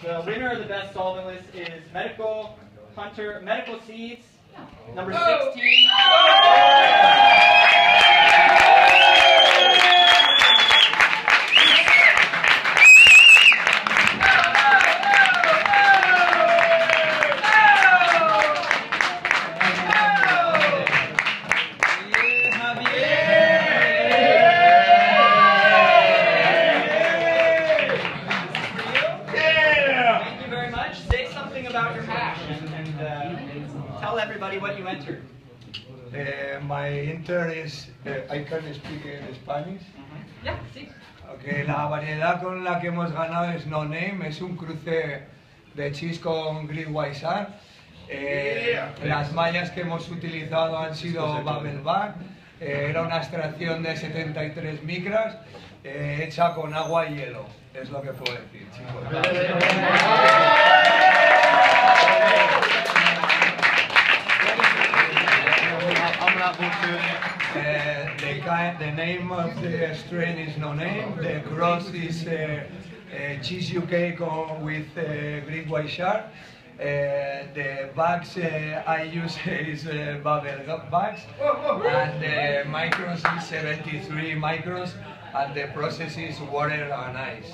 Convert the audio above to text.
The winner of the best solvent list is Medical Seeds, number 16. About your hash and tell everybody what you entered. My enter is, I can speak in Spanish. Yeah, sí. Okay, la variedad con la que hemos ganado es No Name, es un cruce de Cheese con Great White Shark. Las mallas que hemos utilizado han sido Bubbleback, era una extracción de 73 micras, hecha con agua y hielo, es lo que puedo decir, chicos. The name of the strain is No Name. The cross is Cheese UK with Great White Shark. The bags I use is bubble bags, and the microns is 73 microns, and the process is water and ice.